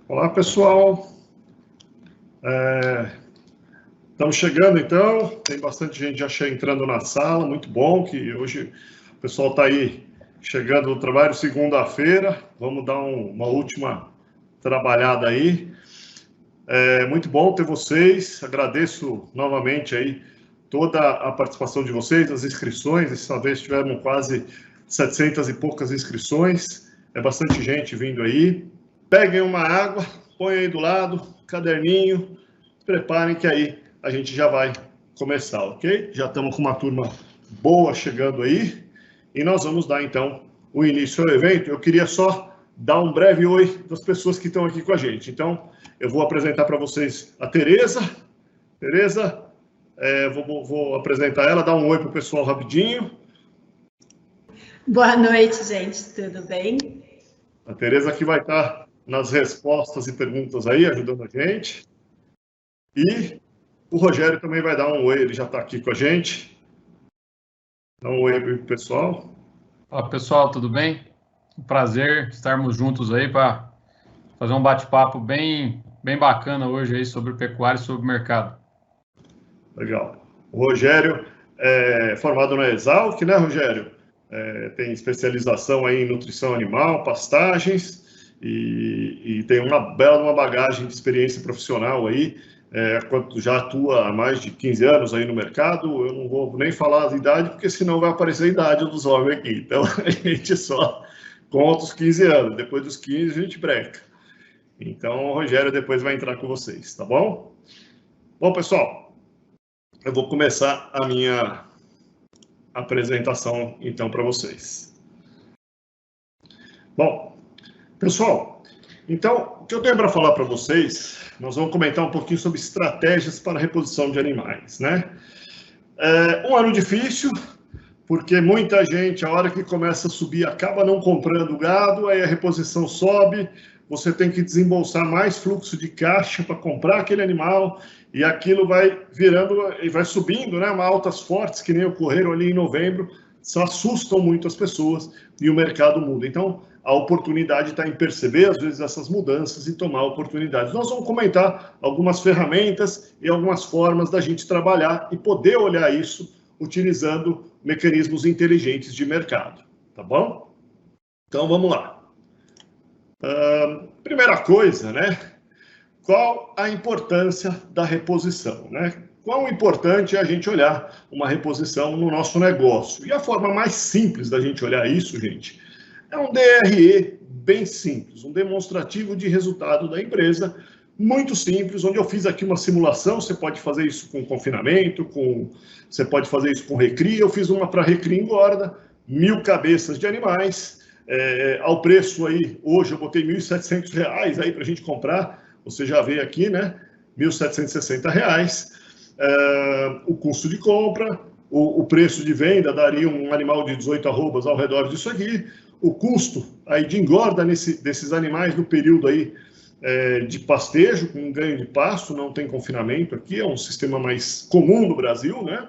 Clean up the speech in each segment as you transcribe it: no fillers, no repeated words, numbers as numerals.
Olá, pessoal. Estamos chegando, então. Tem bastante gente já entrando na sala. Muito bom que hoje o pessoal está aí chegando do trabalho segunda-feira. Vamos dar uma última trabalhada aí. Muito bom ter vocês. Agradeço novamente aí toda a participação de vocês, as inscrições. Dessa vez tivemos quase 700 e poucas inscrições. É bastante gente vindo aí. Peguem uma água, põem aí do lado, caderninho, preparem que aí a gente já vai começar, ok? Já estamos com uma turma boa chegando aí e nós vamos dar então o início ao evento. Eu queria só dar um breve oi das pessoas que estão aqui com a gente. Então, eu vou apresentar para vocês a Tereza. Tereza, vou apresentar ela, dar um oi para o pessoal rapidinho. Boa noite, gente, tudo bem? A Tereza que vai estar nas respostas e perguntas aí, ajudando a gente. E o Rogério também vai dar um oi, ele já está aqui com a gente. Dá um oi para o pessoal. Olá, pessoal, tudo bem? Um prazer estarmos juntos aí para fazer um bate-papo bem bacana hoje aí sobre pecuária e sobre mercado. Legal. O Rogério é formado na Exalc, né, Rogério? Tem especialização aí em nutrição animal, pastagens e tem uma bela bagagem de experiência profissional aí. Já atua há mais de 15 anos aí no mercado. Eu não vou nem falar a idade, porque senão vai aparecer a idade dos homens aqui. Então, a gente só conta os 15 anos. Depois dos 15, a gente breca. Então, o Rogério depois vai entrar com vocês, tá bom? Bom, pessoal, eu vou começar a minha apresentação, então, para vocês. Bom, pessoal, então, o que eu tenho para falar para vocês, nós vamos comentar um pouquinho sobre estratégias para reposição de animais, né? Um ano difícil, porque muita gente, a hora que começa a subir, acaba não comprando gado, aí a reposição sobe, você tem que desembolsar mais fluxo de caixa para comprar aquele animal, e aquilo vai virando e vai subindo, né? Altas fortes, que nem ocorreram ali em novembro, assustam muito as pessoas e o mercado muda. Então, a oportunidade está em perceber, às vezes, essas mudanças e tomar oportunidades. Nós vamos comentar algumas ferramentas e algumas formas da gente trabalhar e poder olhar isso utilizando mecanismos inteligentes de mercado, tá bom? Então, vamos lá. Primeira coisa, né? Qual a importância da reposição, né? Quão importante é a gente olhar uma reposição no nosso negócio? E a forma mais simples da gente olhar isso, gente, é um DRE bem simples, um demonstrativo de resultado da empresa, muito simples, onde eu fiz aqui uma simulação. Você pode fazer isso com confinamento, você pode fazer isso com recria. Eu fiz uma para recria engorda, 1.000 cabeças de animais, ao preço aí, hoje eu botei R$ 1.700 aí para a gente comprar. Você já vê aqui, né? R$ 1.760. O custo de compra, o preço de venda daria um animal de 18 arrobas ao redor disso aqui. O custo aí de engorda desses animais no período aí de pastejo, com ganho de pasto, não tem confinamento aqui, é um sistema mais comum no Brasil, né?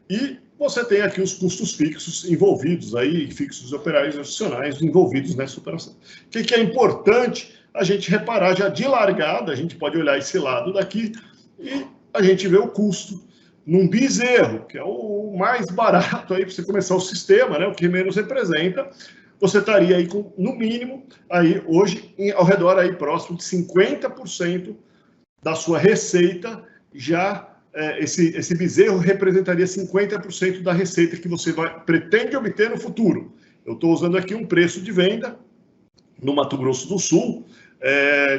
E você tem aqui os custos fixos envolvidos aí, fixos operários adicionais envolvidos nessa operação. O que é importante a gente reparar já de largada? A gente pode olhar esse lado daqui e a gente vê o custo num bezerro, que é o mais barato aí para você começar o sistema, né? O que menos representa. Você estaria aí com, no mínimo, aí hoje, ao redor aí próximo de 50% da sua receita. Já esse bezerro representaria 50% da receita que você pretende obter no futuro. Eu estou usando aqui um preço de venda no Mato Grosso do Sul,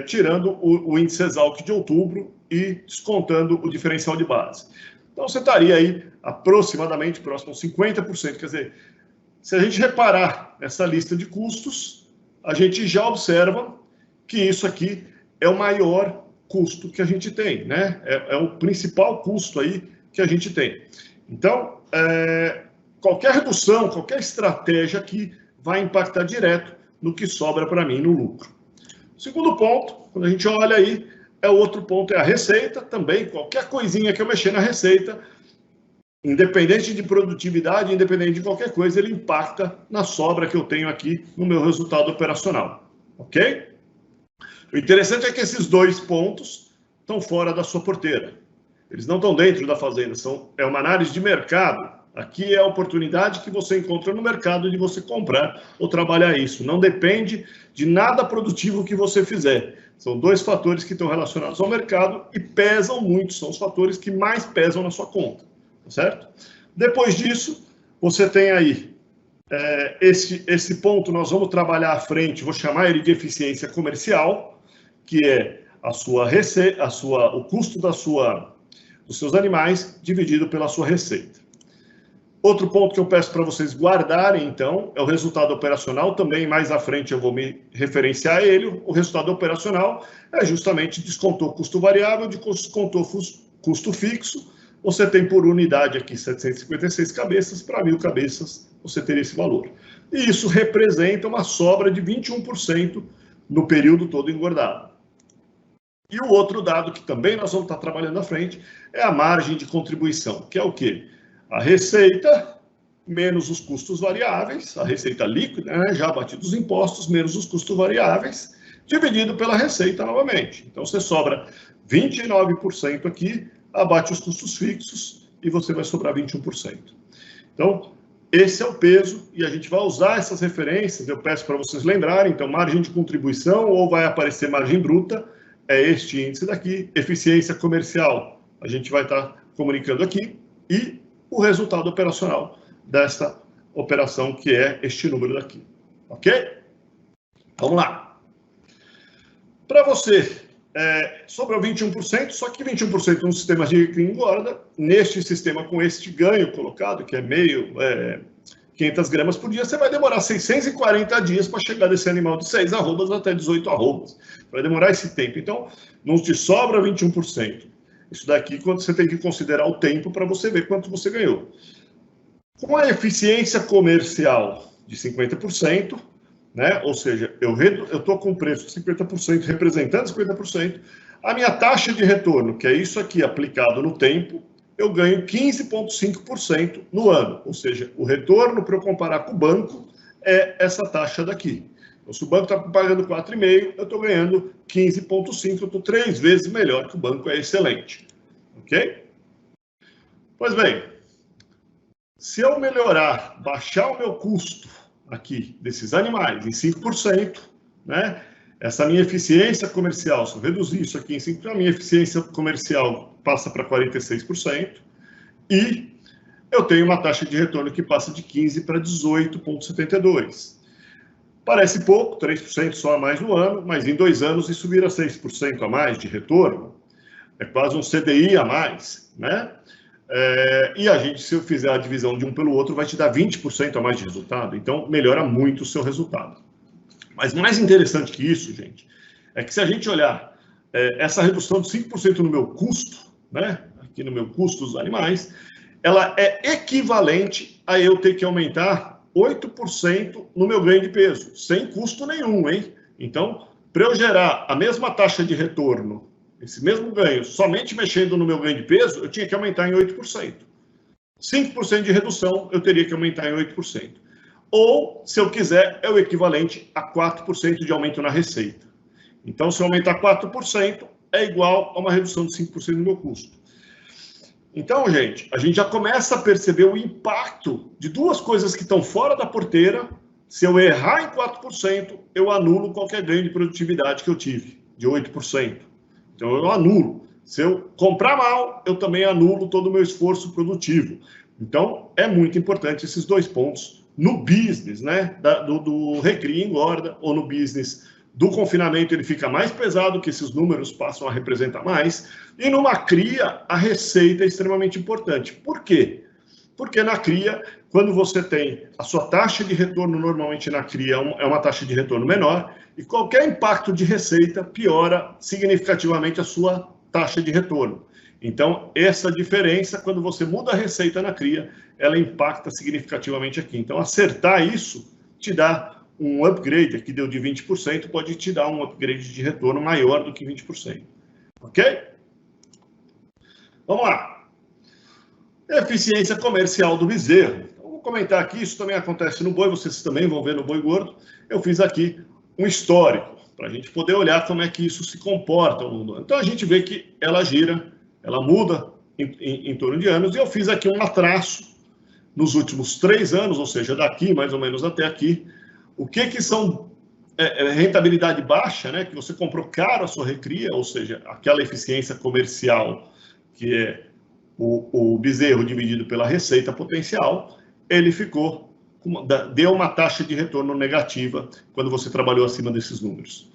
tirando o índice Exalc de outubro e descontando o diferencial de base. Então, você estaria aí aproximadamente próximo a 50%. Quer dizer, se a gente reparar essa lista de custos, a gente já observa que isso aqui é o maior custo que a gente tem, né? É o principal custo aí que a gente tem. Então, qualquer redução, qualquer estratégia aqui vai impactar direto no que sobra para mim no lucro. O segundo ponto, quando a gente olha aí, outro ponto é a receita também. Qualquer coisinha que eu mexer na receita, independente de produtividade, independente de qualquer coisa, ele impacta na sobra que eu tenho aqui no meu resultado operacional, ok? O interessante é que esses 2 pontos estão fora da sua porteira. Eles não estão dentro da fazenda, é uma análise de mercado. Aqui é a oportunidade que você encontra no mercado de você comprar ou trabalhar isso. Não depende de nada produtivo que você fizer. São 2 fatores que estão relacionados ao mercado e pesam muito, são os fatores que mais pesam na sua conta, tá certo? Depois disso, você tem aí esse ponto, nós vamos trabalhar à frente, vou chamar ele de eficiência comercial, que é o custo dos seus animais dividido pela sua receita. Outro ponto que eu peço para vocês guardarem, então, é o resultado operacional. Também, mais à frente, eu vou me referenciar a ele. O resultado operacional é justamente descontou custo variável, descontou custo fixo. Você tem por unidade aqui 756 cabeças, para 1.000 cabeças você teria esse valor. E isso representa uma sobra de 21% no período todo engordado. E o outro dado que também nós vamos estar trabalhando à frente é a margem de contribuição, que é o quê? A receita menos os custos variáveis, a receita líquida, né, já abatido os impostos, menos os custos variáveis, dividido pela receita novamente. Então, você sobra 29% aqui, abate os custos fixos e você vai sobrar 21%. Então, esse é o peso e a gente vai usar essas referências, eu peço para vocês lembrarem, então, margem de contribuição ou vai aparecer margem bruta, é este índice daqui, eficiência comercial, a gente vai estar comunicando aqui, e o resultado operacional dessa operação, que é este número daqui. Ok? Vamos lá. Para você, sobra 21%, só que 21% no sistema de engorda, neste sistema com este ganho colocado, que é 500 gramas por dia, você vai demorar 640 dias para chegar desse animal de 6 arrobas até 18 arrobas. Vai demorar esse tempo. Então, não te sobra 21%. Isso daqui, quando você tem que considerar o tempo para você ver quanto você ganhou. Com a eficiência comercial de 50%, né? Ou seja, eu estou com preço de 50%, representando 50%, a minha taxa de retorno, que é isso aqui aplicado no tempo, eu ganho 15,5% no ano. Ou seja, o retorno para eu comparar com o banco é essa taxa daqui. Então, se o banco está pagando 4,5, eu estou ganhando 15,5, eu estou 3 vezes melhor que o banco, é excelente. Ok? Pois bem, se eu melhorar, baixar o meu custo aqui desses animais em 5%, né? Essa minha eficiência comercial, se eu reduzir isso aqui em 5%, a minha eficiência comercial passa para 46%, e eu tenho uma taxa de retorno que passa de 15 para 18,72%. Parece pouco, 3% só a mais no ano, mas em 2 anos isso vira 6% a mais de retorno. É quase um CDI a mais, né? E a gente, se eu fizer a divisão de um pelo outro, vai te dar 20% a mais de resultado. Então, melhora muito o seu resultado. Mas mais interessante que isso, gente, é que se a gente olhar essa redução de 5% no meu custo, né? Aqui no meu custo dos animais, ela é equivalente a eu ter que aumentar 8% no meu ganho de peso, sem custo nenhum, hein? Então, para eu gerar a mesma taxa de retorno, esse mesmo ganho, somente mexendo no meu ganho de peso, eu tinha que aumentar em 8%. 5% de redução, eu teria que aumentar em 8%. Ou, se eu quiser, é o equivalente a 4% de aumento na receita. Então, se eu aumentar 4%, é igual a uma redução de 5% no meu custo. Então, gente, a gente já começa a perceber o impacto de 2 coisas que estão fora da porteira. Se eu errar em 4%, eu anulo qualquer ganho de produtividade que eu tive, de 8%. Então, eu anulo. Se eu comprar mal, eu também anulo todo o meu esforço produtivo. Então, é muito importante esses 2 pontos no business, né, do recria e engorda, ou no business do confinamento, ele fica mais pesado, que esses números passam a representar mais. E numa cria, a receita é extremamente importante. Por quê? Porque na cria, quando você tem a sua taxa de retorno, normalmente na cria é uma taxa de retorno menor, e qualquer impacto de receita piora significativamente a sua taxa de retorno. Então, essa diferença, quando você muda a receita na cria, ela impacta significativamente aqui. Então, acertar isso te dá um upgrade, aqui deu de 20%, pode te dar um upgrade de retorno maior do que 20%. Ok? Vamos lá. Eficiência comercial do bezerro. Então, vou comentar aqui, isso também acontece no boi, vocês também vão ver no boi gordo. Eu fiz aqui um histórico. para a gente poder olhar como é que isso se comporta ao longo do ano. Então, a gente vê que ela gira, ela muda em torno de anos, e eu fiz aqui um traço nos últimos 3 anos, ou seja, daqui mais ou menos até aqui, o que são rentabilidade baixa, né, que você comprou caro a sua recria, ou seja, aquela eficiência comercial, que é o bezerro dividido pela receita potencial, ele deu uma taxa de retorno negativa quando você trabalhou acima desses números.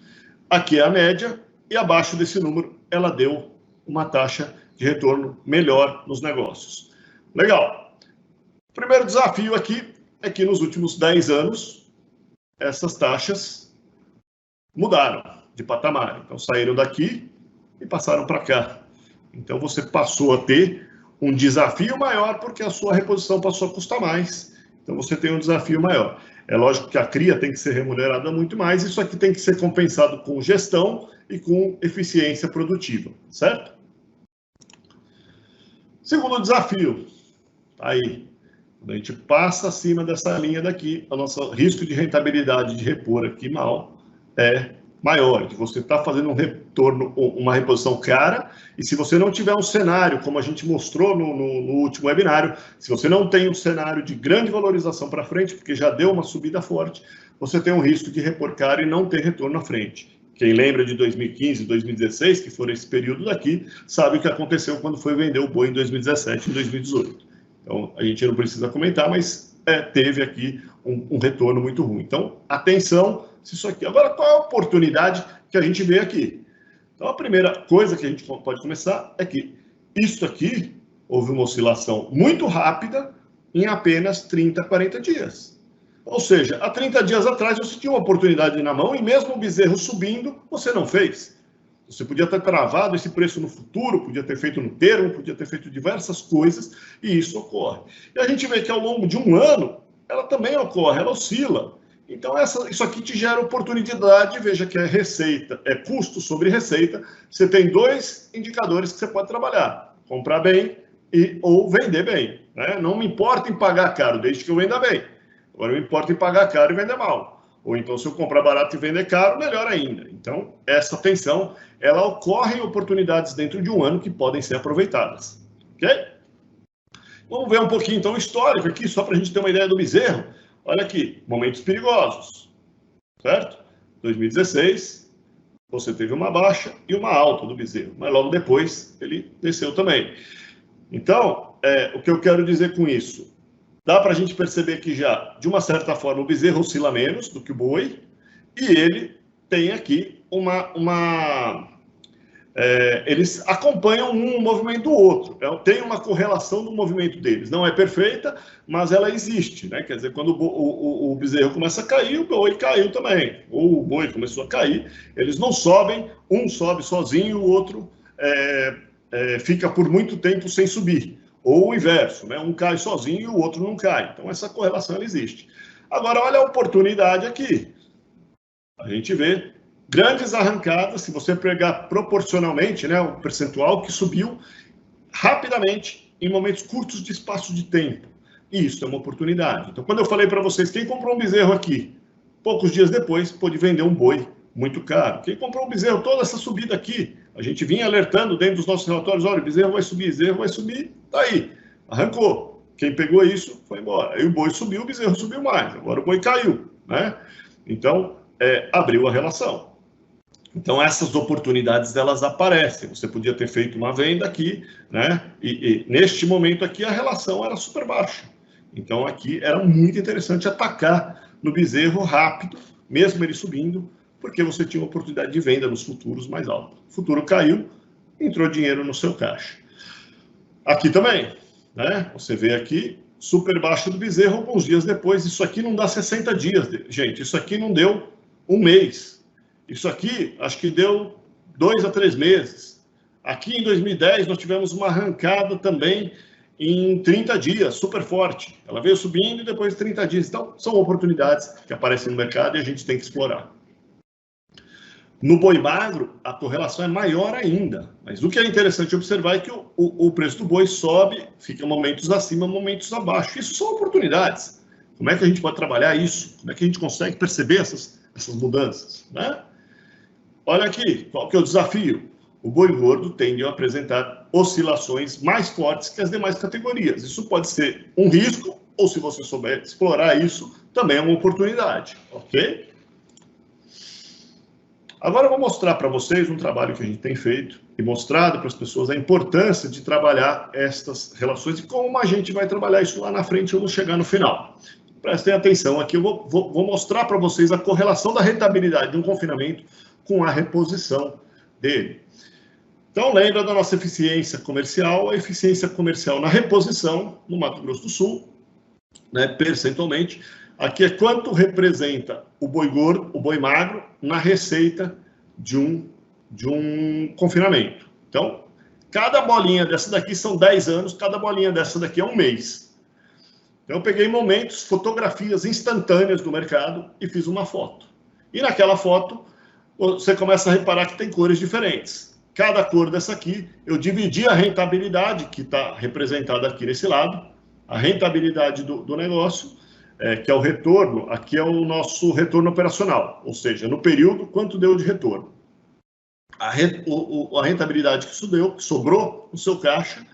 Aqui é a média, e abaixo desse número, ela deu uma taxa de retorno melhor nos negócios. Legal. O primeiro desafio aqui é que nos últimos 10 anos, essas taxas mudaram de patamar. Então, saíram daqui e passaram para cá. Então, você passou a ter um desafio maior porque a sua reposição passou a custar mais. Então, você tem um desafio maior. É lógico que a cria tem que ser remunerada muito mais, isso aqui tem que ser compensado com gestão e com eficiência produtiva, certo? Segundo desafio, aí, quando a gente passa acima dessa linha daqui, o nosso risco de rentabilidade de repor aqui mal é maior, que você está fazendo um retorno, uma reposição cara, e se você não tiver um cenário, como a gente mostrou no último webinário, se você não tem um cenário de grande valorização para frente, porque já deu uma subida forte, você tem um risco de repor caro e não ter retorno na frente. Quem lembra de 2015, 2016, que foram esse período daqui, sabe o que aconteceu quando foi vender o boi em 2017 e 2018. Então, a gente não precisa comentar, mas teve aqui um retorno muito ruim. Então, atenção, se isso aqui... Agora, qual é a oportunidade que a gente vê aqui? Então, a primeira coisa que a gente pode começar é que isso aqui houve uma oscilação muito rápida em apenas 30, 40 dias. Ou seja, há 30 dias atrás você tinha uma oportunidade na mão e mesmo o bezerro subindo, você não fez. Você podia ter travado esse preço no futuro, podia ter feito no termo, podia ter feito diversas coisas, e isso ocorre. E a gente vê que ao longo de um ano, ela também ocorre, ela oscila. Então, isso aqui te gera oportunidade, veja que é receita, é custo sobre receita. Você tem 2 indicadores que você pode trabalhar, comprar bem ou vender bem. Né? Não me importa em pagar caro, desde que eu venda bem. Agora, me importa em pagar caro e vender mal. Ou então, se eu comprar barato e vender caro, melhor ainda. Então, essa tensão, ela ocorre em oportunidades dentro de um ano que podem ser aproveitadas. Ok? Vamos ver um pouquinho, então, o histórico aqui, só para a gente ter uma ideia do bezerro. Olha aqui, momentos perigosos, certo? 2016, você teve uma baixa e uma alta do bezerro, mas logo depois ele desceu também. Então, o que eu quero dizer com isso? Dá para a gente perceber que já, de uma certa forma, o bezerro oscila menos do que o boi, e ele tem aqui eles acompanham um movimento do outro, tem uma correlação do movimento deles. Não é perfeita, mas ela existe, né? Quer dizer, quando o bezerro começa a cair, o boi caiu também, ou o boi começou a cair, eles não sobem, um sobe sozinho, o outro fica por muito tempo sem subir. Ou o inverso, né? Um cai sozinho e o outro não cai. Então, essa correlação ela existe. Agora, olha a oportunidade aqui. A gente vê grandes arrancadas, se você pegar proporcionalmente, né, o percentual que subiu rapidamente em momentos curtos de espaço de tempo. E isso é uma oportunidade. Então, quando eu falei para vocês, quem comprou um bezerro aqui, poucos dias depois, pôde vender um boi muito caro. Quem comprou um bezerro, toda essa subida aqui, a gente vinha alertando dentro dos nossos relatórios, olha, o bezerro vai subir, tá aí, arrancou. Quem pegou isso, foi embora. Aí o boi subiu, o bezerro subiu mais, agora o boi caiu, né? Então, abriu a relação. Então, essas oportunidades, elas aparecem. Você podia ter feito uma venda aqui, né? E neste momento aqui, a relação era super baixa. Então, aqui era muito interessante atacar no bezerro rápido, mesmo ele subindo, porque você tinha uma oportunidade de venda nos futuros mais alta. O futuro caiu, entrou dinheiro no seu caixa. Aqui também, né? Você vê aqui, super baixo do bezerro, alguns dias depois. Isso aqui não dá 60 dias, gente. Isso aqui não deu um mês. Isso aqui, acho que deu 2 a 3 meses. Aqui em 2010, nós tivemos uma arrancada também em 30 dias, super forte. Ela veio subindo e depois de 30 dias. Então, são oportunidades que aparecem no mercado e a gente tem que explorar. No boi magro, a correlação é maior ainda. Mas o que é interessante observar é que o preço do boi sobe, fica momentos acima, momentos abaixo. Isso são oportunidades. Como é que a gente pode trabalhar isso? Como é que a gente consegue perceber essas mudanças, né? olha aqui, qual que é o desafio? O boi gordo tende a apresentar oscilações mais fortes que as demais categorias. Isso pode ser um risco, ou se você souber explorar isso, também é uma oportunidade, ok? Agora eu vou mostrar para vocês um trabalho que a gente tem feito e mostrado para as pessoas a importância de trabalhar estas relações e como a gente vai trabalhar isso lá na frente, eu vou chegar no final. Prestem atenção aqui, eu vou mostrar para vocês a correlação da rentabilidade de um confinamento com a reposição dele. Então, lembra da nossa eficiência comercial? A eficiência comercial na reposição, no Mato Grosso do Sul, né, percentualmente, aqui é quanto representa o boi gordo, o boi magro, na receita de um confinamento. Então, cada bolinha dessa daqui são 10 anos, cada bolinha dessa daqui é um mês. Então, eu peguei momentos, fotografias instantâneas do mercado e fiz uma foto. E naquela foto, você começa a reparar que tem cores diferentes. Cada cor dessa aqui, eu dividi a rentabilidade, que está representada aqui nesse lado, a rentabilidade do negócio, que é o retorno, aqui é o nosso retorno operacional, ou seja, no período, quanto deu de retorno. A rentabilidade que isso deu, que sobrou no seu caixa,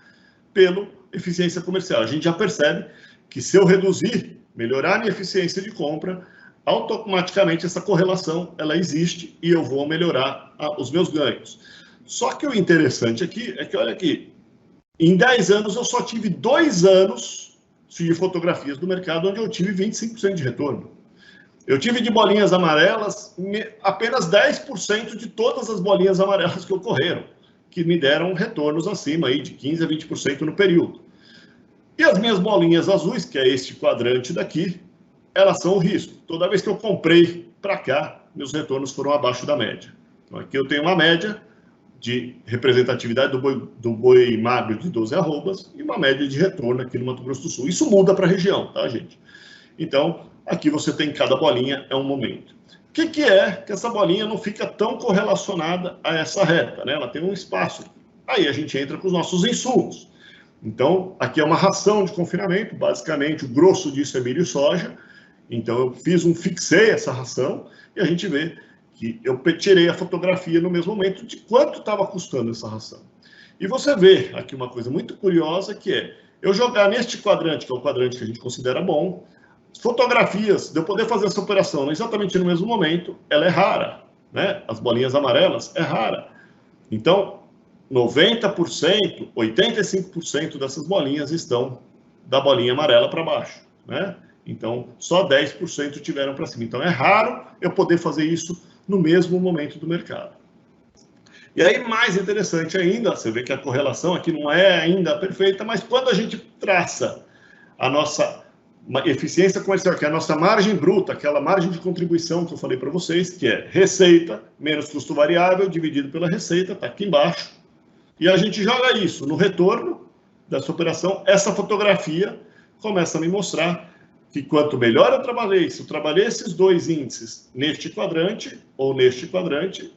pela eficiência comercial. A gente já percebe que se eu reduzir, melhorar a minha eficiência de compra, automaticamente essa correlação ela existe e eu vou melhorar os meus ganhos. Só que o interessante aqui é que, olha aqui, em 10 anos eu só tive 2 anos de fotografias do mercado onde eu tive 25% de retorno. Eu tive de bolinhas amarelas apenas 10% de todas as bolinhas amarelas que ocorreram, que me deram retornos acima aí de 15% a 20% no período. E as minhas bolinhas azuis, que é este quadrante daqui, elas são o risco. Toda vez que eu comprei para cá, meus retornos foram abaixo da média. Então aqui eu tenho uma média de representatividade do boi magro de 12 arrobas e uma média de retorno aqui no Mato Grosso do Sul. Isso muda para a região, tá, gente? Então, aqui você tem cada bolinha, é um momento. O que é que essa bolinha não fica tão correlacionada a essa reta, né? Ela tem um espaço. Aí a gente entra com os nossos insumos. Então, aqui é uma ração de confinamento, basicamente o grosso disso é milho e soja. Então, eu fixei essa ração e a gente vê que eu tirei a fotografia no mesmo momento de quanto estava custando essa ração. E você vê aqui uma coisa muito curiosa, que é eu jogar neste quadrante, que é o quadrante que a gente considera bom, fotografias de eu poder fazer essa operação exatamente no mesmo momento, ela é rara, né? As bolinhas amarelas é rara. Então, 90%, 85% dessas bolinhas estão da bolinha amarela para baixo, né? Então, só 10% tiveram para cima. Então, é raro eu poder fazer isso no mesmo momento do mercado. E aí, mais interessante ainda, você vê que a correlação aqui não é ainda perfeita, mas quando a gente traça a nossa eficiência comercial, que é a nossa margem bruta, aquela margem de contribuição que eu falei para vocês, que é receita menos custo variável dividido pela receita, está aqui embaixo, e a gente joga isso no retorno dessa operação, essa fotografia começa a me mostrar que quanto melhor eu trabalhei, se eu trabalhei esses dois índices neste quadrante ou neste quadrante,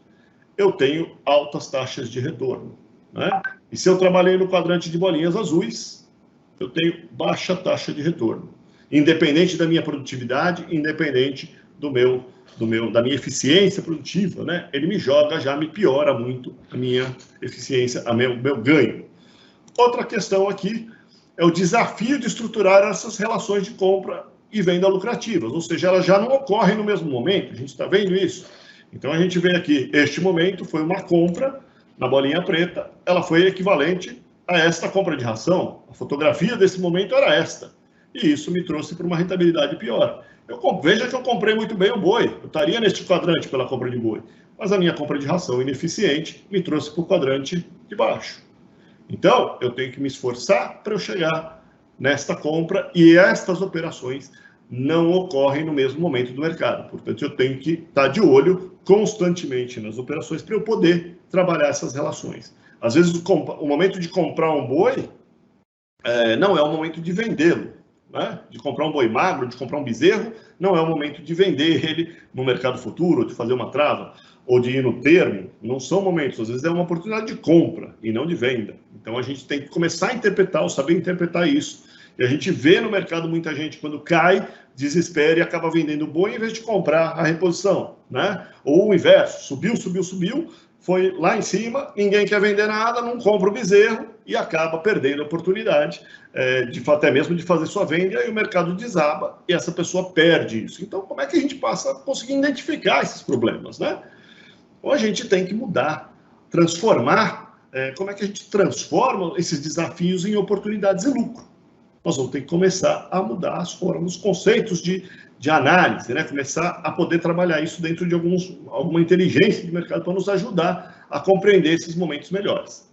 eu tenho altas taxas de retorno, né? E se eu trabalhei no quadrante de bolinhas azuis, eu tenho baixa taxa de retorno, independente da minha produtividade, independente da minha eficiência produtiva, né? Ele me joga, já me piora muito a minha eficiência, o meu ganho. Outra questão aqui é o desafio de estruturar essas relações de compra e venda lucrativas, ou seja, elas já não ocorrem no mesmo momento, a gente está vendo isso. Então, a gente vê aqui, este momento foi uma compra na bolinha preta, ela foi equivalente a esta compra de ração, a fotografia desse momento era esta, e isso me trouxe para uma rentabilidade pior. Veja que eu comprei muito bem o boi, eu estaria neste quadrante pela compra de boi, mas a minha compra de ração ineficiente me trouxe para o quadrante de baixo. Então, eu tenho que me esforçar para eu chegar nesta compra e estas operações não ocorrem no mesmo momento do mercado. Portanto, eu tenho que estar de olho constantemente nas operações para eu poder trabalhar essas relações. Às vezes, o momento de comprar um boi não é o momento de vendê-lo, né? De comprar um boi magro, de comprar um bezerro, não é o momento de vender ele no mercado futuro, ou de fazer uma trava, ou de ir no termo. Não são momentos, às vezes é uma oportunidade de compra e não de venda. Então, a gente tem que começar a interpretar, ou saber interpretar isso. E a gente vê no mercado muita gente, quando cai, desespera e acaba vendendo o boi em vez de comprar a reposição, né? Ou o inverso, subiu, foi lá em cima, ninguém quer vender nada, não compra o bezerro e acaba perdendo a oportunidade até mesmo de fazer sua venda, e aí o mercado desaba e essa pessoa perde isso. Então, como é que a gente passa a conseguir identificar esses problemas, né? Ou a gente tem que mudar, transformar, como é que a gente transforma esses desafios em oportunidades e lucro? Nós vamos ter que começar a mudar as formas, os conceitos de análise, né? Começar a poder trabalhar isso dentro de alguma inteligência de mercado para nos ajudar a compreender esses momentos melhores.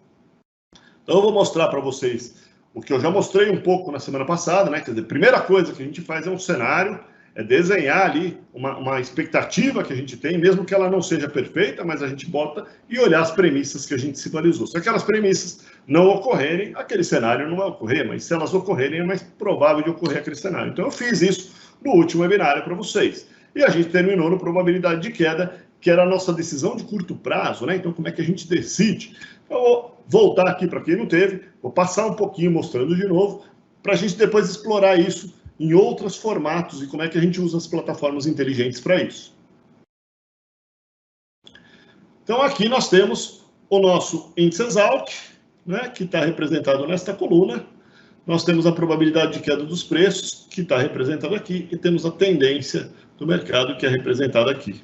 Então, eu vou mostrar para vocês o que eu já mostrei um pouco na semana passada, né? Quer dizer, a primeira coisa que a gente faz é um cenário, é desenhar ali uma expectativa que a gente tem, mesmo que ela não seja perfeita, mas a gente bota e olhar as premissas que a gente se balizou. Se aquelas premissas não ocorrerem, aquele cenário não vai ocorrer, mas se elas ocorrerem, é mais provável de ocorrer aquele cenário. Então, eu fiz isso no último webinar para vocês. E a gente terminou no probabilidade de queda, que era a nossa decisão de curto prazo, né? Então, como é que a gente decide? Eu vou voltar aqui para quem não teve, vou passar um pouquinho mostrando de novo, para a gente depois explorar isso em outros formatos e como é que a gente usa as plataformas inteligentes para isso. Então, aqui nós temos o nosso índice Exalc, né, que está representado nesta coluna. Nós temos a probabilidade de queda dos preços, que está representada aqui, e temos a tendência do mercado, que é representada aqui.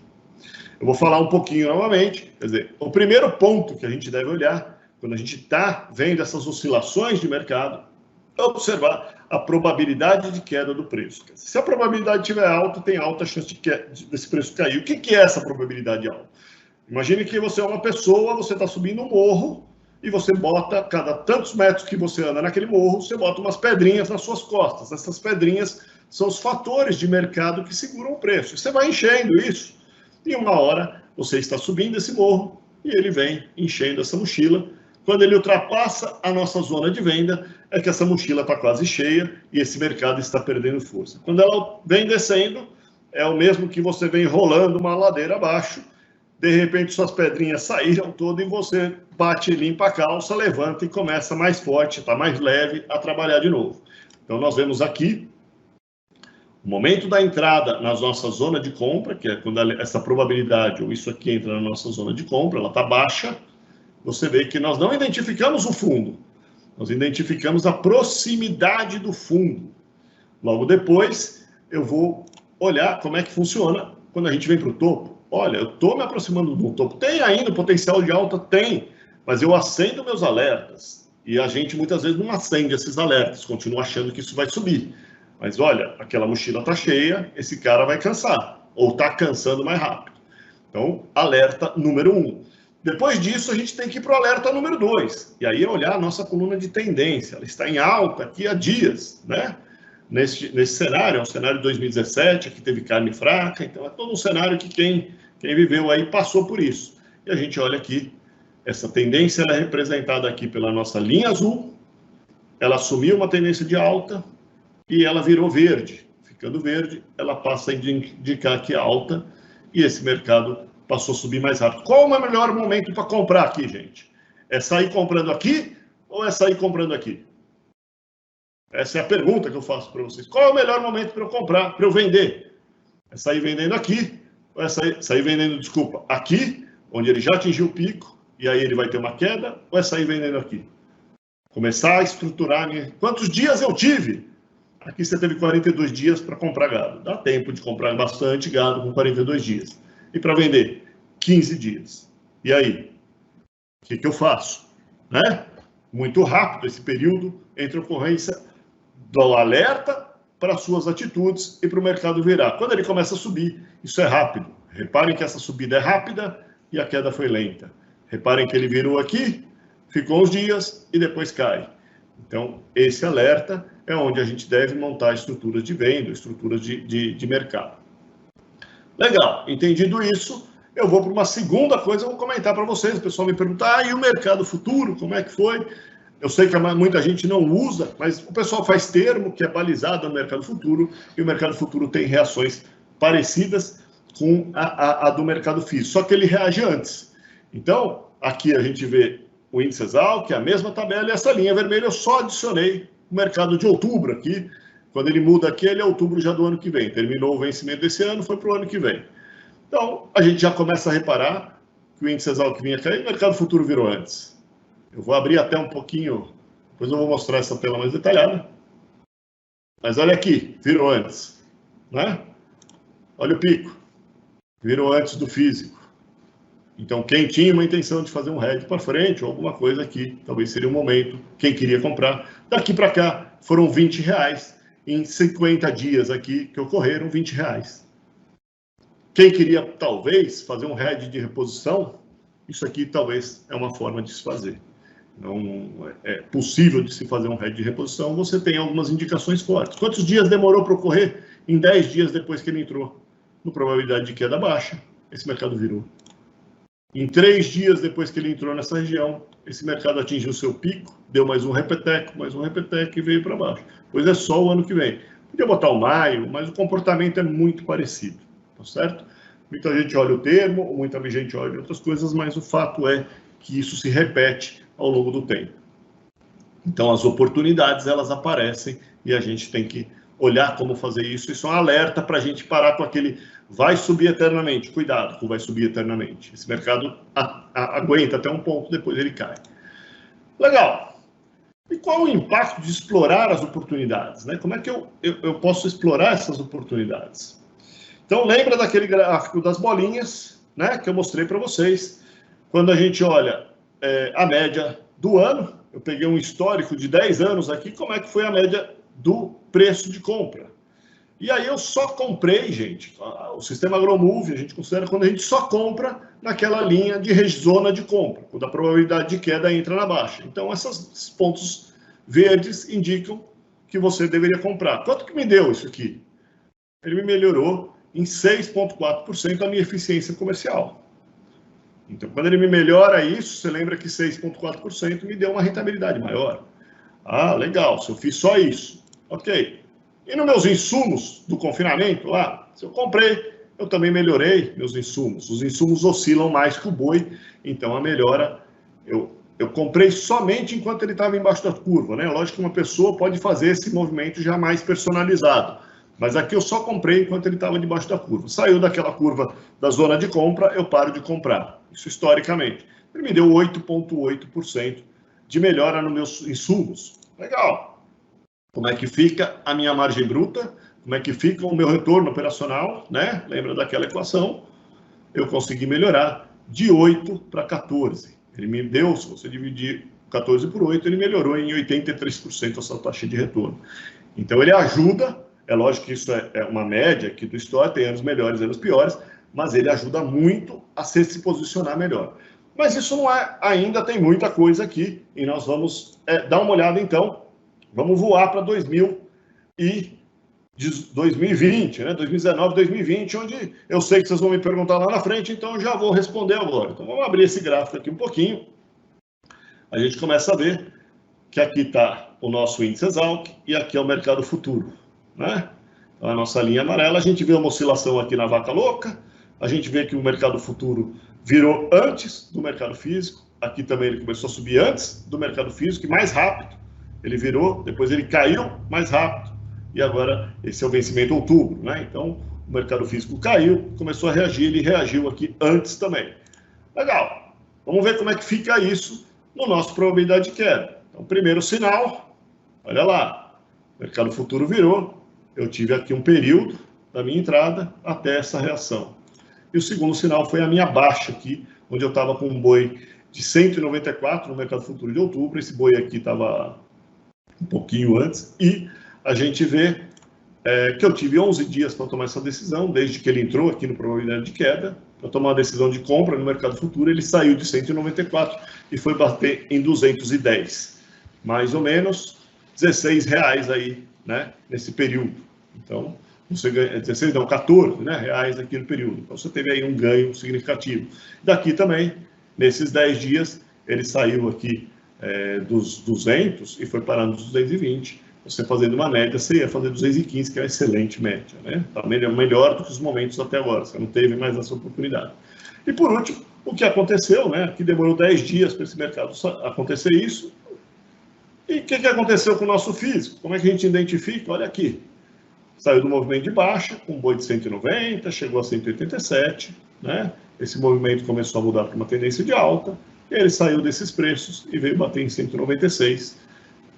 Eu vou falar um pouquinho novamente, quer dizer, o primeiro ponto que a gente deve olhar, quando a gente está vendo essas oscilações de mercado, é observar a probabilidade de queda do preço. Se a probabilidade estiver alta, tem alta chance desse preço cair. O que é essa probabilidade alta? Imagine que você é uma pessoa, você está subindo um morro, e você bota, cada tantos metros que você anda naquele morro, você bota umas pedrinhas nas suas costas. Essas pedrinhas são os fatores de mercado que seguram o preço. Você vai enchendo isso, e uma hora você está subindo esse morro, e ele vem enchendo essa mochila. Quando ele ultrapassa a nossa zona de venda, é que essa mochila está quase cheia e esse mercado está perdendo força. Quando ela vem descendo, é o mesmo que você vem rolando uma ladeira abaixo, de repente suas pedrinhas saíram todas e você bate, limpa a calça, levanta e começa mais forte, está mais leve a trabalhar de novo. Então nós vemos aqui o momento da entrada na nossa zona de compra, que é quando essa probabilidade, ou isso aqui entra na nossa zona de compra, ela está baixa. Você vê que nós não identificamos o fundo, nós identificamos a proximidade do fundo. Logo depois, eu vou olhar como é que funciona quando a gente vem para o topo. Olha, eu estou me aproximando do topo. Tem ainda potencial de alta? Tem, mas eu acendo meus alertas. E a gente muitas vezes não acende esses alertas, continua achando que isso vai subir. Mas olha, aquela mochila está cheia, esse cara vai cansar, ou está cansando mais rápido. Então, alerta número 1. Depois disso, a gente tem que ir para o alerta número 2. E aí é olhar a nossa coluna de tendência. Ela está em alta aqui há dias, né? Nesse cenário, é um cenário de 2017, aqui teve carne fraca. Então, é todo um cenário que quem viveu aí passou por isso. E a gente olha aqui, essa tendência ela é representada aqui pela nossa linha azul. Ela assumiu uma tendência de alta e ela virou verde. Ficando verde, ela passa a indicar que é alta e esse mercado passou a subir mais rápido. Qual é o melhor momento para comprar aqui, gente? É sair comprando aqui ou é sair comprando aqui? Essa é a pergunta que eu faço para vocês. Qual é o melhor momento para eu comprar, para eu vender? É sair vendendo aqui ou é sair vendendo, desculpa, aqui, onde ele já atingiu o pico e aí ele vai ter uma queda, ou é sair vendendo aqui? Começar a estruturar. Quantos dias eu tive? Aqui você teve 42 dias para comprar gado. Dá tempo de comprar bastante gado com 42 dias. E para vender? 15 dias. E aí? O que eu faço? Né? Muito rápido esse período entre a ocorrência do alerta para as suas atitudes e para o mercado virar. Quando ele começa a subir, isso é rápido. Reparem que essa subida é rápida e a queda foi lenta. Reparem que ele virou aqui, ficou uns dias e depois cai. Então, esse alerta é onde a gente deve montar estruturas de venda, estruturas de mercado. Legal, entendido isso, eu vou para uma segunda coisa, eu vou comentar para vocês. O pessoal me pergunta, e o mercado futuro, como é que foi? Eu sei que muita gente não usa, mas o pessoal faz termo que é balizado no mercado futuro, e o mercado futuro tem reações parecidas com a do mercado físico, só que ele reage antes. Então, aqui a gente vê o índice Exalc, que é a mesma tabela, e essa linha vermelha eu só adicionei o mercado de outubro aqui. Quando ele muda aqui, ele é outubro já do ano que vem. Terminou o vencimento desse ano, foi para o ano que vem. Então, a gente já começa a reparar que o índice Exalc vinha cair, o mercado futuro virou antes. Eu vou abrir até um pouquinho, depois eu vou mostrar essa tela mais detalhada. Mas olha aqui, virou antes, né? Olha o pico, virou antes do físico. Então, quem tinha uma intenção de fazer um hedge para frente, ou alguma coisa aqui, talvez seria o momento, quem queria comprar. Daqui para cá, foram R$20 em 50 dias aqui que ocorreram, R$20. Quem queria, talvez, fazer um hedge de reposição, isso aqui talvez é uma forma de se fazer. Não é possível de se fazer um hedge de reposição, você tem algumas indicações fortes. Quantos dias demorou para ocorrer? Em 10 dias depois que ele entrou no probabilidade de queda baixa, esse mercado virou. Em 3 dias depois que ele entrou nessa região, esse mercado atingiu seu pico, deu mais um repeteco e veio para baixo. Pois é só o ano que vem. Podia botar o maio, mas o comportamento é muito parecido, tá certo? Muita gente olha o termo, muita gente olha outras coisas, mas o fato é que isso se repete ao longo do tempo. Então, as oportunidades, elas aparecem e a gente tem que olhar como fazer isso. Isso é um alerta para a gente parar com aquele vai subir eternamente. Cuidado com vai subir eternamente. Esse mercado aguenta até um ponto, depois ele cai. Legal. E qual o impacto de explorar as oportunidades, né? Como é que eu posso explorar essas oportunidades? Então, lembra daquele gráfico das bolinhas, né, que eu mostrei para vocês? Quando a gente olha a média do ano, eu peguei um histórico de 10 anos aqui, como é que foi a média do preço de compra. E aí eu só comprei, gente, o sistema AgroMove, a gente considera quando a gente só compra naquela linha de zona de compra, quando a probabilidade de queda entra na baixa. Então, esses pontos verdes indicam que você deveria comprar. Quanto que me deu isso aqui? Ele me melhorou em 6,4% a minha eficiência comercial. Então, quando ele me melhora isso, você lembra que 6,4% me deu uma rentabilidade maior. Ah, legal, se eu fiz só isso. Ok. E nos meus insumos do confinamento, se eu comprei, eu também melhorei meus insumos. Os insumos oscilam mais que o boi, então a melhora, eu comprei somente enquanto ele estava embaixo da curva, né? Lógico que uma pessoa pode fazer esse movimento já mais personalizado, mas aqui eu só comprei enquanto ele estava debaixo da curva. Saiu daquela curva da zona de compra, eu paro de comprar. Isso historicamente. Ele me deu 8,8% de melhora nos meus insumos. Legal. Como é que fica a minha margem bruta? Como é que fica o meu retorno operacional, né? Lembra daquela equação? Eu consegui melhorar de 8 para 14. Ele me deu, se você dividir 14 por 8, ele melhorou em 83% essa taxa de retorno. Então, ele ajuda, é lógico que isso é uma média aqui do histórico, tem anos melhores, anos piores, mas ele ajuda muito a se posicionar melhor. Mas isso não é, ainda tem muita coisa aqui, e nós vamos dar uma olhada então, vamos voar para 2020, né? 2019, 2020, onde eu sei que vocês vão me perguntar lá na frente, então eu já vou responder agora. Então vamos abrir esse gráfico aqui um pouquinho, a gente começa a ver que aqui está o nosso índice Exalc e aqui é o mercado futuro, né? Então, a nossa linha amarela, a gente vê uma oscilação aqui na vaca louca, a gente vê que o mercado futuro virou antes do mercado físico, aqui também ele começou a subir antes do mercado físico, e mais rápido, ele virou, depois ele caiu mais rápido, e agora esse é o vencimento de outubro, né? Então, o mercado físico caiu, começou a reagir, ele reagiu aqui antes também. Legal, vamos ver como é que fica isso no nosso probabilidade de queda. Então, primeiro sinal, olha lá, o mercado futuro virou, eu tive aqui um período da minha entrada até essa reação. E o segundo sinal foi a minha baixa aqui, onde eu estava com um boi de 194 no mercado futuro de outubro, esse boi aqui estava um pouquinho antes, e a gente vê que eu tive 11 dias para tomar essa decisão, desde que ele entrou aqui no probabilidade de queda, para tomar uma decisão de compra no mercado futuro, ele saiu de 194 e foi bater em 210, mais ou menos R$16 aí, né, nesse período. Então, você ganha 16, não, 14, né, reais aqui no período. Então, você teve aí um ganho significativo. Daqui também, nesses 10 dias, ele saiu aqui dos 200 e foi parar nos 220. Você fazendo uma média, você ia fazer 215, que é uma excelente média, né? Tá melhor do que os momentos até agora, você não teve mais essa oportunidade. E por último, o que aconteceu, né? Que demorou 10 dias para esse mercado acontecer isso, E o que aconteceu com o nosso físico? Como é que a gente identifica? Olha aqui. Saiu do movimento de baixa, com um boi de 190, chegou a 187, né? Esse movimento começou a mudar para uma tendência de alta, e ele saiu desses preços e veio bater em 196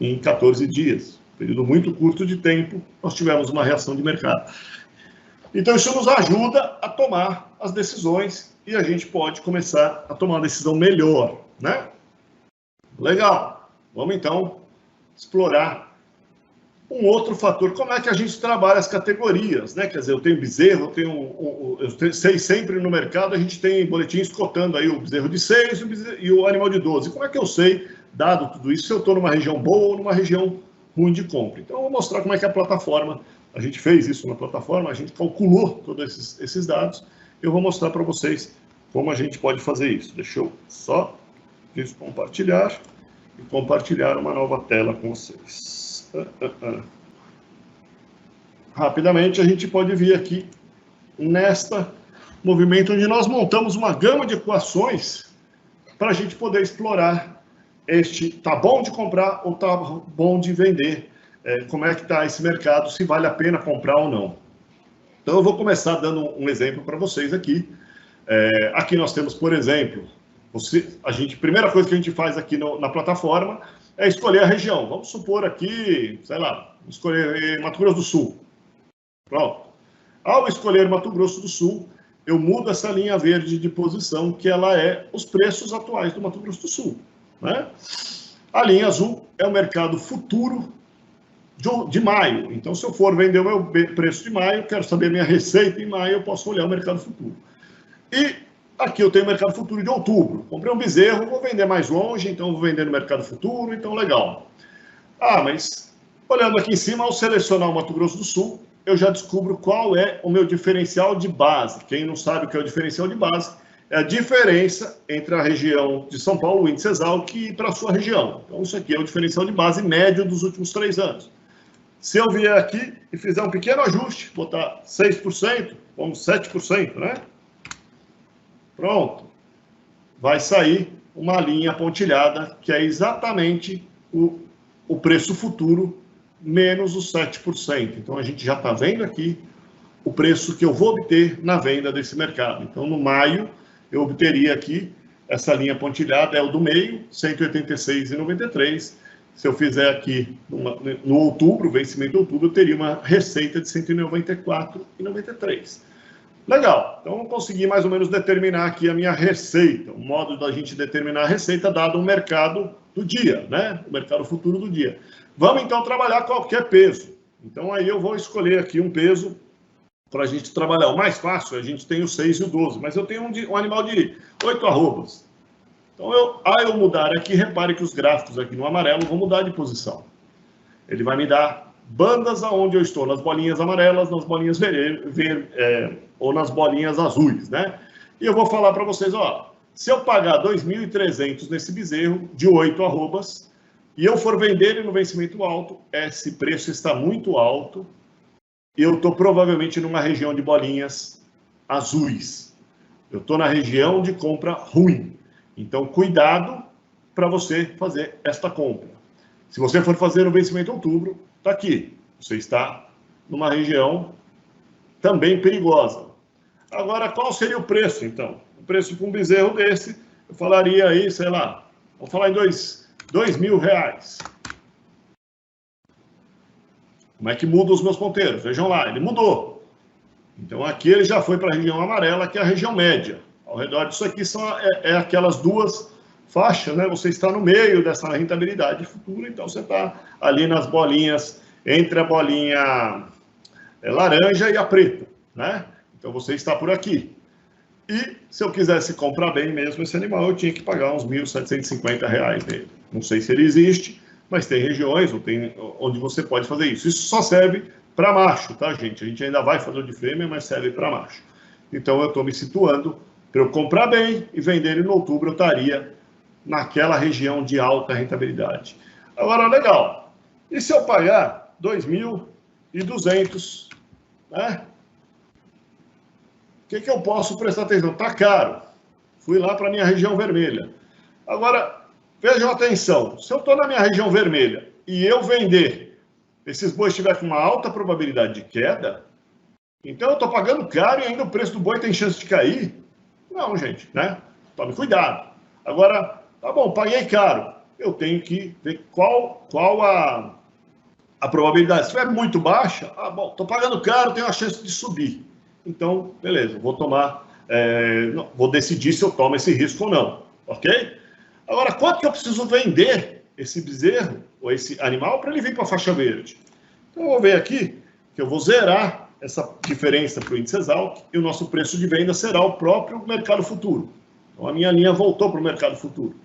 em 14 dias. Período muito curto de tempo, nós tivemos uma reação de mercado. Então, isso nos ajuda a tomar as decisões e a gente pode começar a tomar uma decisão melhor, né? Legal. Vamos, então, explorar um outro fator. Como é que a gente trabalha as categorias, né? Quer dizer, eu tenho bezerro, eu sei sempre no mercado, a gente tem boletins cotando aí o bezerro de 6 e o animal de 12. Como é que eu sei, dado tudo isso, se eu estou numa região boa ou numa região ruim de compra? Então, eu vou mostrar como é que a plataforma, a gente fez isso na plataforma, a gente calculou todos esses dados. Eu vou mostrar para vocês como a gente pode fazer isso. Deixa eu só compartilhar e compartilhar uma nova tela com vocês. Rapidamente, a gente pode vir aqui nesta movimento onde nós montamos uma gama de equações para a gente poder explorar este tá bom de comprar ou tá bom de vender, como é que está esse mercado, se vale a pena comprar ou não. Então, eu vou começar dando um exemplo para vocês aqui. Aqui nós temos, por exemplo, primeira coisa que a gente faz aqui na plataforma é escolher a região. Vamos supor aqui, sei lá, escolher Mato Grosso do Sul. Pronto. Ao escolher Mato Grosso do Sul, eu mudo essa linha verde de posição, que ela é os preços atuais do Mato Grosso do Sul, né? A linha azul é o mercado futuro de maio. Então, se eu for vender o meu preço de maio, quero saber minha receita em maio, eu posso olhar o mercado futuro. E aqui eu tenho o mercado futuro de outubro. Comprei um bezerro, vou vender mais longe, então vou vender no mercado futuro, então legal. Mas olhando aqui em cima, ao selecionar o Mato Grosso do Sul, eu já descubro qual é o meu diferencial de base. Quem não sabe o que é o diferencial de base, é a diferença entre a região de São Paulo, o índice Exalc, e para a sua região. Então, isso aqui é o diferencial de base médio dos últimos 3 anos. Se eu vier aqui e fizer um pequeno ajuste, botar 6%, vamos 7%, né? Pronto. Vai sair uma linha pontilhada, que é exatamente o preço futuro menos os 7%. Então, a gente já está vendo aqui o preço que eu vou obter na venda desse mercado. Então, no maio, eu obteria aqui, essa linha pontilhada é o do meio, 186,93. Se eu fizer aqui no outubro, vencimento de outubro, eu teria uma receita de 194,93. Legal, então eu consegui mais ou menos determinar aqui a minha receita, o modo da gente determinar a receita dado o mercado do dia, né? O mercado futuro do dia. Vamos então trabalhar qualquer peso. Então aí eu vou escolher aqui um peso para a gente trabalhar. O mais fácil, a gente tem o 6 e o 12, mas eu tenho um animal de 8 arrobas. Então eu mudar aqui, repare que os gráficos aqui no amarelo vão mudar de posição. Ele vai me dar bandas aonde eu estou, nas bolinhas amarelas, nas bolinhas ou nas bolinhas azuis, né? E eu vou falar para vocês, ó, se eu pagar 2.300 nesse bezerro de 8 arrobas e eu for vender ele no vencimento alto, esse preço está muito alto, eu estou provavelmente numa região de bolinhas azuis. Eu estou na região de compra ruim. Então, cuidado para você fazer esta compra. Se você for fazer no vencimento em outubro, está aqui. Você está numa região também perigosa. Agora, qual seria o preço, então? O preço para um bezerro desse, eu falaria aí, sei lá, vamos falar em R$2.000. Como é que muda os meus ponteiros? Vejam lá, ele mudou. Então, aqui ele já foi para a região amarela, que é a região média. Ao redor disso aqui são aquelas duas faixas, né? Você está no meio dessa rentabilidade futura, então você está ali nas bolinhas, entre a bolinha laranja e a preta, né? Então você está por aqui. E se eu quisesse comprar bem mesmo esse animal, eu tinha que pagar uns R$1.750 nele. Não sei se ele existe, mas tem regiões onde você pode fazer isso. Isso só serve para macho, tá, gente? A gente ainda vai fazer o de fêmea, mas serve para macho. Então eu estou me situando, para eu comprar bem e vender ele no outubro, eu estaria naquela região de alta rentabilidade. Agora, legal. E se eu pagar 2.200, né? O que eu posso prestar atenção? Tá caro. Fui lá para a minha região vermelha. Agora, vejam atenção, se eu estou na minha região vermelha e eu vender, esses bois estiver com uma alta probabilidade de queda, então eu estou pagando caro e ainda o preço do boi tem chance de cair? Não, gente, né? Tome cuidado. Agora, tá bom, paguei caro. Eu tenho que ver qual a probabilidade. Se estiver muito baixa, bom, estou pagando caro, tenho a chance de subir. Então, beleza, vou tomar, vou decidir se eu tomo esse risco ou não, ok? Agora, quanto que eu preciso vender esse bezerro ou esse animal para ele vir para a faixa verde? Então, eu vou ver aqui que eu vou zerar essa diferença para o índice Exalc e o nosso preço de venda será o próprio mercado futuro. Então, a minha linha voltou para o mercado futuro.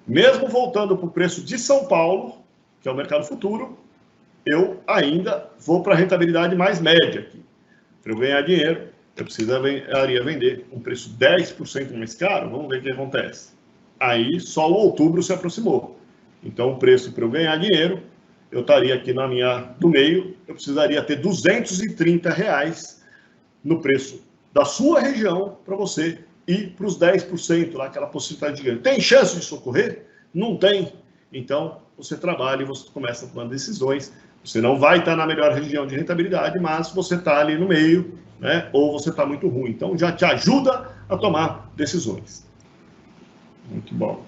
Mesmo voltando para o preço de São Paulo, que é o mercado futuro, eu ainda vou para a rentabilidade mais média aqui. Para eu ganhar dinheiro, eu precisaria vender um preço 10% mais caro. Vamos ver o que acontece. Aí, só o outubro se aproximou. Então, o preço para eu ganhar dinheiro, eu estaria aqui do meio, eu precisaria ter R$230 no preço da sua região para você ir para os 10% lá, aquela possibilidade de ganho. Tem chance de socorrer? Não tem. Então, você trabalha e você começa a tomar decisões. Você não vai estar na melhor região de rentabilidade, mas você está ali no meio, né? Ou você está muito ruim. Então, já te ajuda a tomar decisões. Muito bom.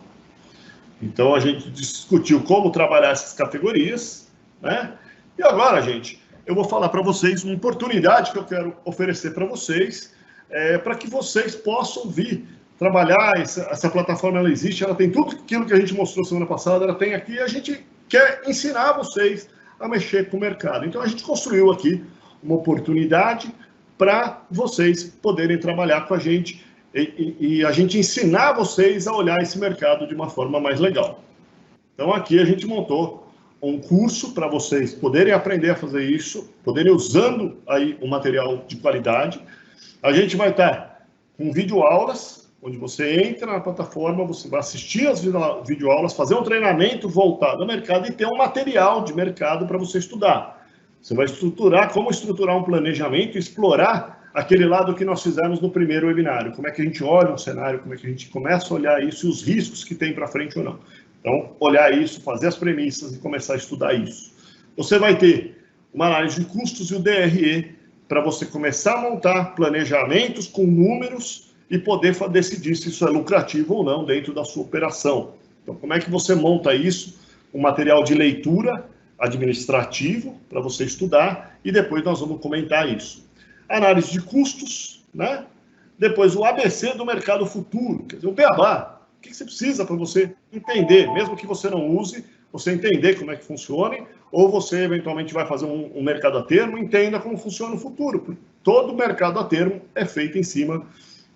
Então, a gente discutiu como trabalhar essas categorias, né? E agora, gente, eu vou falar para vocês uma oportunidade que eu quero oferecer para vocês, para que vocês possam vir trabalhar. Essa plataforma, ela existe, ela tem tudo aquilo que a gente mostrou semana passada, ela tem aqui, e a gente quer ensinar vocês a mexer com o mercado. Então, a gente construiu aqui uma oportunidade para vocês poderem trabalhar com a gente e a gente ensinar vocês a olhar esse mercado de uma forma mais legal. Então, aqui a gente montou um curso para vocês poderem aprender a fazer isso, poderem usando aí um material de qualidade. A gente vai estar com videoaulas, onde você entra na plataforma, você vai assistir as videoaulas, fazer um treinamento voltado ao mercado e ter um material de mercado para você estudar. Você vai estruturar como estruturar um planejamento e explorar aquele lado que nós fizemos no primeiro webinário. Como é que a gente olha um cenário, como é que a gente começa a olhar isso e os riscos que tem para frente ou não. Então, olhar isso, fazer as premissas e começar a estudar isso. Você vai ter uma análise de custos e o DRE para você começar a montar planejamentos com números e poder decidir se isso é lucrativo ou não dentro da sua operação. Então, como é que você monta isso? Um material de leitura administrativo para você estudar e depois nós vamos comentar isso. Análise de custos, né? Depois o ABC do mercado futuro, quer dizer, o beabá. O que você precisa para você entender, mesmo que você não use, você entender como é que funciona, ou você eventualmente vai fazer um mercado a termo, entenda como funciona o futuro, porque todo mercado a termo é feito em cima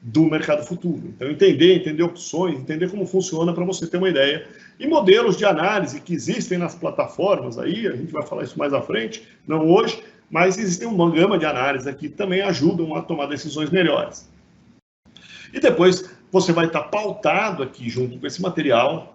do mercado futuro. Então, entender opções, entender como funciona para você ter uma ideia. E modelos de análise que existem nas plataformas aí, a gente vai falar isso mais à frente, não hoje, mas existem uma gama de análises aqui que também ajudam a tomar decisões melhores. E depois você vai estar pautado aqui junto com esse material.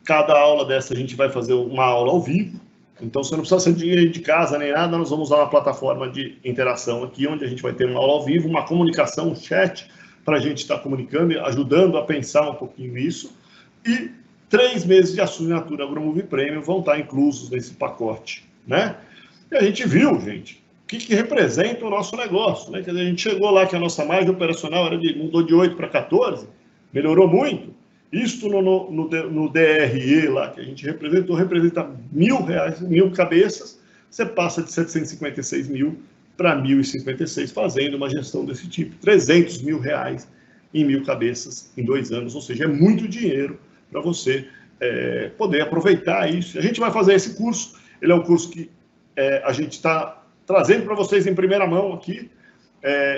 Cada aula dessa a gente vai fazer uma aula ao vivo. Então, você não precisa sair de casa nem nada, nós vamos usar uma plataforma de interação aqui, onde a gente vai ter uma aula ao vivo, uma comunicação, um chat, para a gente estar comunicando, ajudando a pensar um pouquinho isso. E 3 meses de assinatura AgroMove Premium vão estar inclusos nesse pacote, né? E a gente viu, gente, o que representa o nosso negócio, né? Quer dizer, a gente chegou lá que a nossa margem operacional mudou de 8 para 14, melhorou muito. Isto no DRE lá, que a gente representa R$1.000, 1.000 cabeças, você passa de 756 mil para 1.056, fazendo uma gestão desse tipo, R$300 mil em 1.000 cabeças em 2 anos, ou seja, é muito dinheiro para você poder aproveitar isso. A gente vai fazer esse curso, ele é um curso que a gente está trazendo para vocês em primeira mão aqui,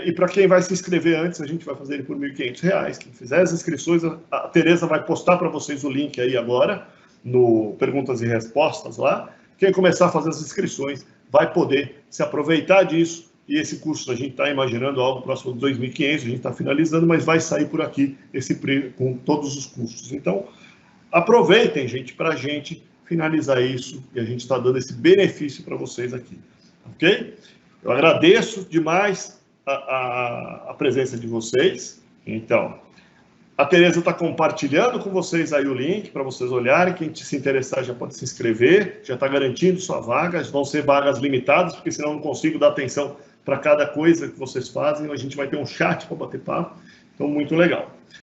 e para quem vai se inscrever antes, a gente vai fazer ele por R$1.500. Quem fizer as inscrições, a Tereza vai postar para vocês o link aí agora, no Perguntas e Respostas lá. Quem começar a fazer as inscrições vai poder se aproveitar disso, e esse curso a gente está imaginando algo próximo de 2.500, a gente está finalizando, mas vai sair por aqui esse preço com todos os custos. Então, aproveitem, gente, para a gente finalizar isso, e a gente está dando esse benefício para vocês aqui, ok? Eu agradeço demais a presença de vocês. Então, A Tereza está compartilhando com vocês aí o link para vocês olharem. Quem se interessar já pode se inscrever, já está garantindo sua vaga. Vão ser vagas limitadas, porque senão eu não consigo dar atenção para cada coisa que vocês fazem. A gente vai ter um chat para bater papo, então muito legal.